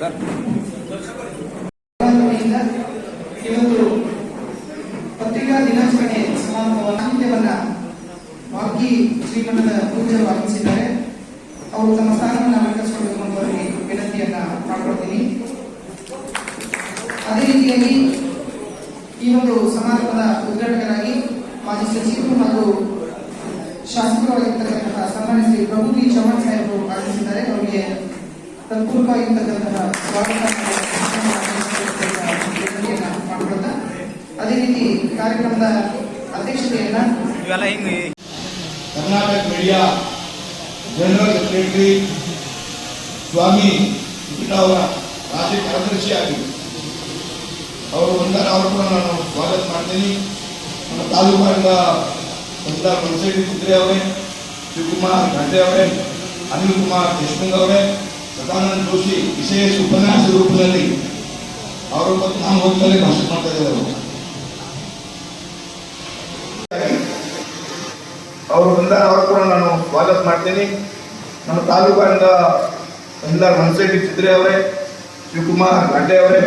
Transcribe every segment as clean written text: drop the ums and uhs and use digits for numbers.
Sir ಇವತ್ತು ಪತ್ರಿಕಾ ದಿನಾಚರಣೆ ಸಮಾರಂಭದ ಸಾಹಿತ್ಯವನ್ನ ವಾಲ್ಮೀಕಿ ಶ್ರೀಮಠದ ಪೂಜ್ಯರು ಆಗಮಿಸಿದ್ದಾರೆ. ಅವರು ತಮ್ಮ ಸ್ಥಾನವನ್ನು ಅಲಂಕರಿಸಿಕೊಳ್ಳಬೇಕು ಅಂತ ಅವರಿಗೆ ವಿನಂತಿಯನ್ನ ಮಾಡಿಕೊಳ್ತೀನಿ. ಅದೇ ರೀತಿಯಾಗಿ ಈ ಒಂದು ಸಮಾರಂಭದ ಉದ್ಘಾಟಕರಾಗಿ ಮಾಜಿ ಸಚಿವರು ಹಾಗೂ ಶಾಸಕರಾಗಿರ್ತಕ್ಕಂತಹ ಸನ್ಮಾನ್ಯ ಶ್ರೀ ಪ್ರಭು ಬಿ ಚೌಹಾಣ್ ಸಾಹೇಬರು ಆಗಮಿಸಿದ್ದಾರೆ. ಅವರಿಗೆ ತತ್ಪೂರ್ವವಾಗಿರ್ತಕ್ಕಂತಹ ಸ್ವಾಗತ ಮಾಡಿಕೊಳ್ತಾ ಅದೇ ರೀತಿ ಕಾರ್ಯಕ್ರಮದ ಅಧ್ಯಕ್ಷತೆಯನ್ನ ಕರ್ನಾಟಕ ಮೀಡಿಯಾ ಜನರಲ್ ಸೆಕ್ರೆಟರಿ ಸ್ವಾಮಿ ಅವರ ರಾಜ್ಯ ಕಾರ್ಯದರ್ಶಿಯಾಗಿ ಅವರು ಬಂದಾಗ ಅವರು ಕೂಡ ನಾನು ಸ್ವಾಗತ ಮಾಡ್ತೀನಿ. ನಮ್ಮ ತಾಲೂಕಿನ ಮನಸೇಡಿ ಕುದ್ರೆ ಅವರೇ, ಶಿವಕುಮಾರ್ ಘಾಟೆ ಅವರೇ, ಅನಿಲ್ ಕುಮಾರ್ ದೇಶಮುಖ್ ಅವರೇ, ಸದಾನಂದ ಜೋಶಿ ವಿಶೇಷ ಉಪನ್ಯಾಸ ರೂಪದಲ್ಲಿ ಅವರು ನಾನು ಹೋಗ್ತಾರೆ ಭಾಷಣ ಮಾಡ್ತಾ ಇದ್ದಾರೆ. ಅವರು ಬಂದಾಗ ಅವರು ಕೂಡ ನಾನು ಸ್ವಾಗತ ಮಾಡ್ತೀನಿ. ನಮ್ಮ ತಾಲೂಕಿನ ಮನಸೇಡಿ ಚಿತ್ರೆ ಅವರೇ, ಶಿವಕುಮಾರ್ ಘಾಟೆ ಅವರೇ,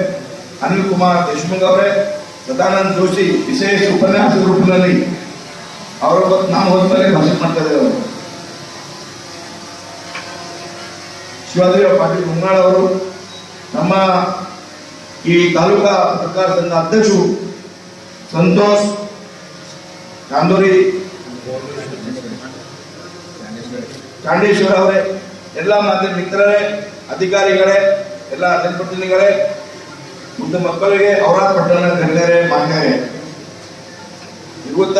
ಅನಿಲ್ ಕುಮಾರ್ ದೇಶಮುಖ್ ಅವರೇ, ಸದಾನಂದ ಜೋಶಿ ವಿಶೇಷ ಉಪನ್ಯಾಸ ರೂಪದಲ್ಲಿ ಅವರು ನಾನು ಹೋದ್ಮೇಲೆ ಭಾಷಣ ಮಾಡ್ತಾ ಇದ್ದಾರೆ. ಶಿವಾಜಿರಾವ್ ಪಾಟೀಲ್ ಮುಂಗಾಳ್ ಅವರು, ನಮ್ಮ ಈ ತಾಲೂಕಾ ಪತ್ರಕಾರ ಸಂಘ ಅಧ್ಯಕ್ಷರು ಸಂತೋಷ್ ಚಾಂದೋರಿ ಚಾಂಡೇಶ್ವರ ಅವರೇ, ಎಲ್ಲ ಮಾಧ್ಯಮ ಮಿತ್ರರೇ, ಅಧಿಕಾರಿಗಳೇ, ಎಲ್ಲ ಜನಪ್ರತಿನಿಧಿಗಳೇ, ಮುದ್ದ ಮಕ್ಕಳಿಗೆ ಅವರ ಪಟ್ಟಣ ಗಣ್ಯರೇ, ಮಾನ್ಯರೇ, ಇವತ್ತ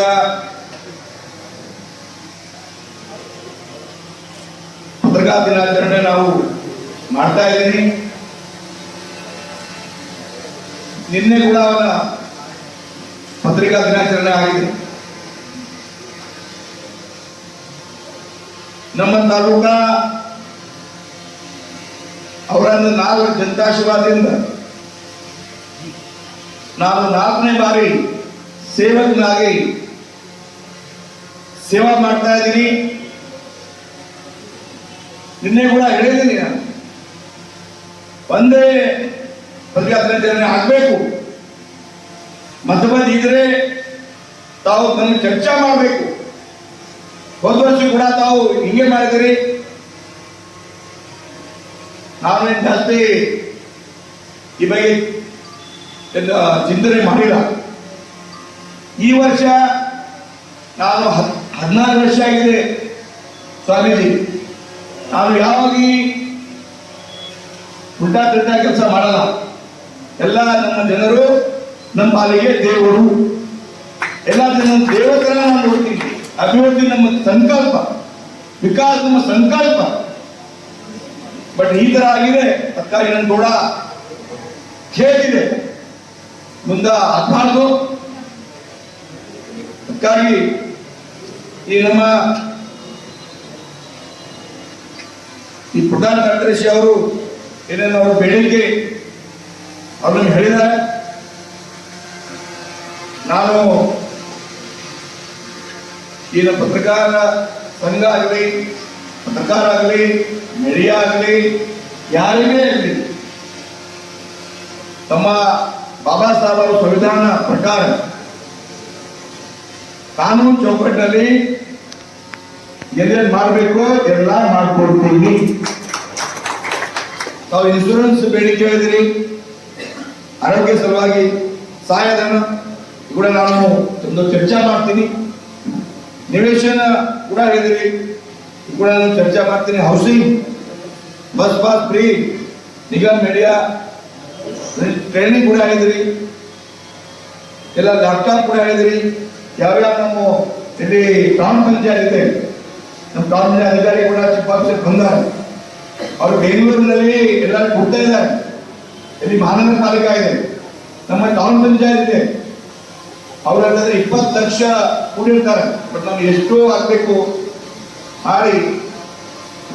ಪತ್ರಿಕಾ ದಿನಾಚರಣೆ ನಾವು ಮಾಡ್ತಾ ಇದ್ದೀನಿ. ನಿನ್ನೆ ಕೂಡ ಅವರ ಪತ್ರಿಕಾ ದಿನಾಚರಣೆ ಆಗಿದೆ. ನಮ್ಮ ತಾಲೂಕ ಅವರನ್ನು ನಾವು ಜನತಾಶೀರ್ವಾದದಿಂದ ನಾನು 4ನೇ ಬಾರಿ ಸೇವಕನಾಗಿ ಸೇವಾ ಮಾಡ್ತಾ ಇದ್ದೀನಿ. ನಿನ್ನೆ ಕೂಡ ಹೇಳಿದ್ದೀನಿ, ನಾನು ಒಂದೇ ಪತ್ರಿಕಾ ದಿನಾಚರಣೆ ಆಗಬೇಕು, ಮತಬಂಧ ಇದ್ರೆ ತಾವು ನನ್ನ ಚರ್ಚೆ ಮಾಡಬೇಕು. ಹೋದ ವರ್ಷ ಕೂಡ ತಾವು ಹಿಂಗೆ ಮಾಡಿದಿರಿ, ನಾವೇನು ಜಾಸ್ತಿ ಈ ಬಗ್ಗೆ ಚಿಂತನೆ ಮಾಡಿಲ್ಲ. ಈ ವರ್ಷ ನಾನು 14 ವರ್ಷ ಆಗಿದೆ ಸ್ವಾಮೀಜಿ, ನಾನು ಯಾವಾಗ ಉಲ್ಟಾ ತಿಲ್ಟಾ ಕೆಲಸ ಮಾಡಲ್ಲ. ಎಲ್ಲ ನಮ್ಮ ಜನರು ನಮ್ಮ ಪಾಲಿಗೆ ದೇವರು, ಎಲ್ಲ ಜನ ದೇವತರ ನಾನು ನೋಡ್ತೀನಿ. ಅಭಿವೃದ್ಧಿ ನಮ್ಮ ಸಂಕಲ್ಪ, ವಿಕಾಸ ನಮ್ಮ ಸಂಕಲ್ಪ. ಬಟ್ ಈ ತರ ಆಗಿದೆ, ಅದಕ್ಕಾಗಿ ನನ್ ಕೂಡ ಖೇದಿದೆ, ಮುಂದೆ ಆಗ್ಬಾರ್ದು. ಅದಕ್ಕಾಗಿ ಈ ನಮ್ಮ ಈ ಪ್ರಧಾನ ಕಾರ್ಯದರ್ಶಿ ಅವರು ಏನೇನು ಅವರು ಬೇಡಿಕೆ ಅವ್ರನ್ನ ಹೇಳಿದ್ದಾರೆ. ನಾನು ಈ ಪತ್ರಕಾರ ಸಂಘ ಆಗಲಿ, ಪತ್ರಕಾರ ಆಗಲಿ, ಮೀಡಿಯಾ ಆಗಲಿ, ಯಾರಿಗೇ ಆಗಲಿ, ತಮ್ಮ ಬಾಬಾ ಸಾಹೇಬ್ ಅವರ ಸಂವಿಧಾನ ಪ್ರಕಾರ ಕಾನೂನು ಚೌಕಟ್ಟಿನಲ್ಲಿ ಏನೇನು ಮಾಡಬೇಕು ಎಲ್ಲ ಮಾಡ್ಕೊಡ್ತೀವಿ. ತಾವು ಇನ್ಶೂರೆನ್ಸ್ ಬೇಡಿಕೆ ಹೇಳಿದಿರಿ, ಆರೋಗ್ಯ ಸಲುವಾಗಿ ಸಹಾಯಧನ ಕೂಡ ನಾನು ಒಂದು ಚರ್ಚೆ ಮಾಡ್ತೀನಿ. ನಿವೇಶನ ಕೂಡ ಹೇಳಿದಿರಿ, ಕೂಡ ನಾನು ಚರ್ಚೆ ಮಾಡ್ತೀನಿ. Housing, bus pass free, Nigam media training ಕೂಡ ಹೇಳಿದಿರಿ, ಎಲ್ಲ ಲ್ಯಾಪ್ಟಾಪ್ ಕೂಡ ಹೇಳಿದಿರಿ. ಯಾವ್ಯಾವ ನಮ್ಮ ಇಲ್ಲಿ ಗ್ರಾಮ ಪಂಚಾಯತ್ ಇದೆ, ನಮ್ಮ ಗ್ರಾಮ ಪಂಚಾಯತ್ ಅಧಿಕಾರಿ ಕೂಡ ಚೀಫ್ ಆಫೀಸರ್ ಬಂದಾರೆ. ಅವರು ಬೆಂಗಳೂರಿನಲ್ಲಿ ಎಲ್ಲ ಕೊಡ್ತಾ ಇದ್ದಾರೆ. ಇಲ್ಲಿ ಮಹಾನಗರ ಪಾಲಿಕೆ ಇದೆ, ನಮ್ಮ ಟೌನ್ ಪಂಚಾಯತ್ ಇದೆ, ಅವರೆಲ್ಲದ್ರೆ 20 ಲಕ್ಷ ಕೂಡಿರ್ತಾರೆ. ಬಟ್ ನಾವು ಎಷ್ಟು ಆಗಬೇಕು ಮಾಡಿ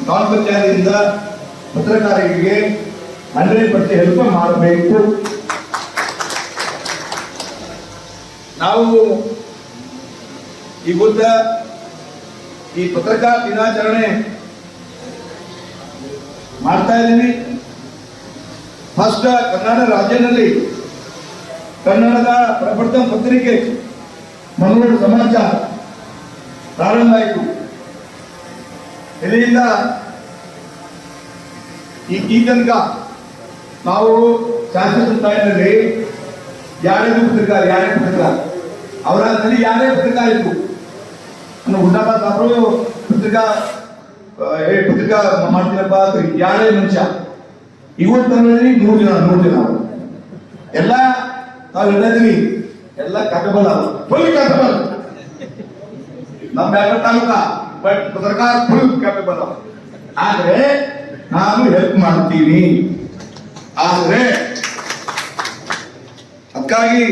ಟೌನ್ ಪಂಚಾಯತಿಂದ ಪತ್ರಕಾರರಿಗೆ 100% ಹೆಲ್ಪ್ ಮಾಡಬೇಕು. ನಾವು ಈ ಬುದ್ಧ ಈ ಪತ್ರಿಕಾ ದಿನಾಚರಣೆ ಮಾಡ್ತಾ ಇದ್ದೀವಿ. ಫಸ್ಟ್ ಕನ್ನಡ ರಾಜ್ಯದಲ್ಲಿ ಕನ್ನಡದ ಪ್ರಪ್ರಥಮ ಪತ್ರಿಕೆ ಮಂಗಳೂರು ಸಮಾಚಾರ ಪ್ರಾರಂಭ ಆಯಿತು. ಇಲ್ಲಿಂದ ಈ ತನಕ ನಾವು ಶಾಸಕ ಸ್ಥಾನದಲ್ಲಿ ಯಾರೇ ಪತ್ರಿಕಾ ಅವರಲ್ಲಿ ಯಾರೇ ಪತ್ರಿಕಾ ಇತ್ತು ಹುಡ್ಡಾಬಾದ್ ಅವರು ಪತ್ರಿಕಾ ಮಾಡ್ತೀನಪ್ಪ ಯಾರೇ ಮನುಷ್ಯ ಇವತ್ತಲ್ಲಿ 100 ಜನ ಎಲ್ಲ ನಾವು ಹೇಳಿದ್ವಿ ಎಲ್ಲ ಕ್ಯಾಪಬಲ್ ಫುಲ್ ಕ್ಯಾಪಬಲ್ ನಮ್ಮ ತಾಲೂಕಾ ಬಟ್ ಸರ್ಕಾರ ಫುಲ್ ಕ್ಯಾಪಬಲ್ ಆದ್ರೆ ನಾನು ಹೆಲ್ಪ್ ಮಾಡ್ತೀನಿ. ಆದ್ರೆ ಅದಕ್ಕಾಗಿ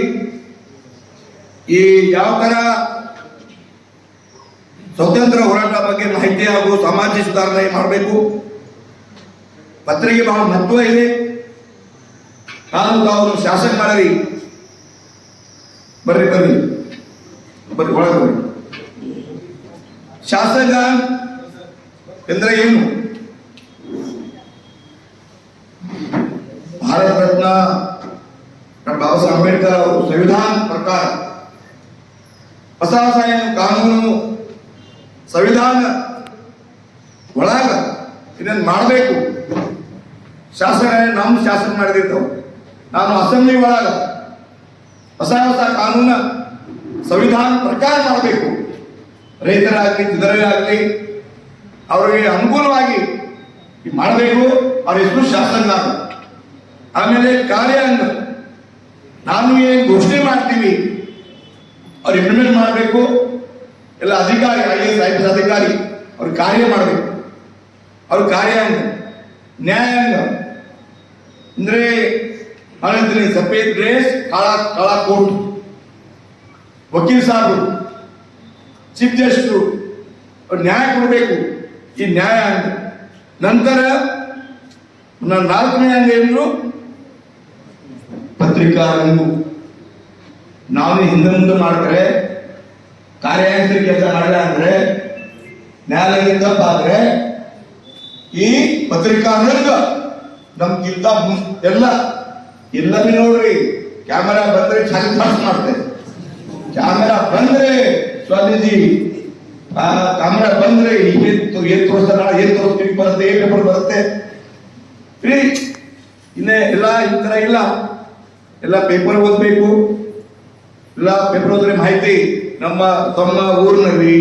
ಈ ಯಾವ ತರ ಸ್ವತಂತ್ರ ಹೋರಾಟ ಬಗ್ಗೆ ಮಾಹಿತಿ ಹಾಗೂ ಸಮಾಜ ಸುಧಾರಣೆ ಮಾಡಬೇಕು, ಪತ್ರಿಕೆ ಬಹಳ ಮಹತ್ವ ಇದೆ. ನಾನು ತಾವು ಶಾಸಕ ಮಾಡಿ ಬರ್ರಿ ಒಳಗೆ ಬರ್ರಿ. ಶಾಸಕ ಎಂದ್ರೆ ಏನು? ಭಾರತ ರತ್ನ ಡಾಕ್ಟರ್ ಬಾಬಾ ಸಾಹೇಬ್ ಅಂಬೇಡ್ಕರ್ ಅವರು ಸಂವಿಧಾನ ಪ್ರಕಾರ ಹೊಸ ಕಾನೂನು ಸಂವಿಧಾನ ಒಳಗ ಇದನ್ನು ಮಾಡಬೇಕು. ಶಾಸನ ನಮ್ಮ ಶಾಸನ ಮಾಡಿದಿರ್ತಾವ. ನಾನು ಅಸೆಂಬ್ಲಿ ಒಳಗ ಹೊಸ ಕಾನೂನ ಸಂವಿಧಾನ ಪ್ರಕಾರ ಮಾಡಬೇಕು. ರೈತರಾಗಲಿ ಚಿದರಾಗಲಿ ಅವರಿಗೆ ಅನುಕೂಲವಾಗಿ ಮಾಡಬೇಕು. ಅವ್ರ ಹೆಸರು ಶಾಸನ. ಆಮೇಲೆ ಕಾರ್ಯಾಂಗ ನಾನು ಏನು ಘೋಷಣೆ ಮಾಡ್ತೀವಿ ಅವ್ರು ಇಂಪ್ಲಿಮೆಂಟ್ ಮಾಡಬೇಕು. ಎಲ್ಲ ಅಧಿಕಾರಿ IAS IPS ಅಧಿಕಾರಿ ಅವ್ರು ಕಾರ್ಯ ಮಾಡಬೇಕು. ಅವ್ರ ಕಾರ್ಯಾಂಗ. ನ್ಯಾಯಾಂಗ ಅಂದ್ರೆ ಹೇಳ್ತೀನಿ ಸಫೇದ್ ಡ್ರೆಸ್ ಕಾಳ ಕೋಟ್, ವಕೀಲ್ ಸಾಹೇಬರು, ಚೀಫ್ ಜಸ್ಟಿಸ್ ಅವ್ರು ನ್ಯಾಯ ಕೊಡಬೇಕು. ಈ ನ್ಯಾಯಾಂಗ. ನಂತರ 4ನೇ ಅಂಗ ಏನು? ಪತ್ರಿಕಾ ರಂಗು. ನಾವು ಹಿಂದೆ ಮುಂದೆ ಮಾಡ್ತಾರೆ ಕಾರ್ಯಾಂಗ ಕೆಲಸ ಮಾಡಿಲ್ಲ ಅಂದ್ರೆ ನ್ಯಾಯಾಲಯ ತಪ್ಪಾದ್ರೆ ಈ ಪತ್ರಿಕಾ ರಂಗ ನಮ್ಗಿಂತ ಎಲ್ಲ ನೋಡ್ರಿ. ಕ್ಯಾಮೆರಾ ಬಂದ್ರೆ ಚಾಲಿ ಮಾಡ್ತೇವೆ. ಕ್ಯಾಮೆರಾ ಬಂದ್ರೆ ಸ್ವಾಮೀಜಿ ಕ್ಯಾಮೆರಾ ಬಂದ್ರೆ ಏನ್ ತೋರಿಸ್ತಾರ, ಏನ್ ತೋರಿಸ್ತೀವಿ ಬರುತ್ತೆ, ಏನ್ ಪೇಪರ್ ಬರುತ್ತೆ. ಇನ್ನೇ ಎಲ್ಲ ಈ ತರ ಇಲ್ಲ. ಎಲ್ಲ ಪೇಪರ್ ಓದ್ಬೇಕು. ಎಲ್ಲ ಪೇಪರ್ ಓದ್ರೆ ಮಾಹಿತಿ ತಮ್ಮ ಊರಿನಲ್ಲಿ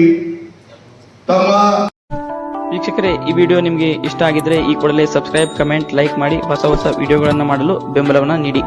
ವೀಕ್ಷಕರೇ, ಈ ವಿಡಿಯೋ ನಿಮಗೆ ಇಷ್ಟ ಆಗಿದ್ರೆ ಈ ಕೂಡಲೇ ಸಬ್ಸ್ಕ್ರೈಬ್, ಕಮೆಂಟ್, ಲೈಕ್ ಮಾಡಿ ಹೊಸ ವಿಡಿಯೋಗಳನ್ನು ಮಾಡಲು ಬೆಂಬಲವನ್ನು ನೀಡಿ.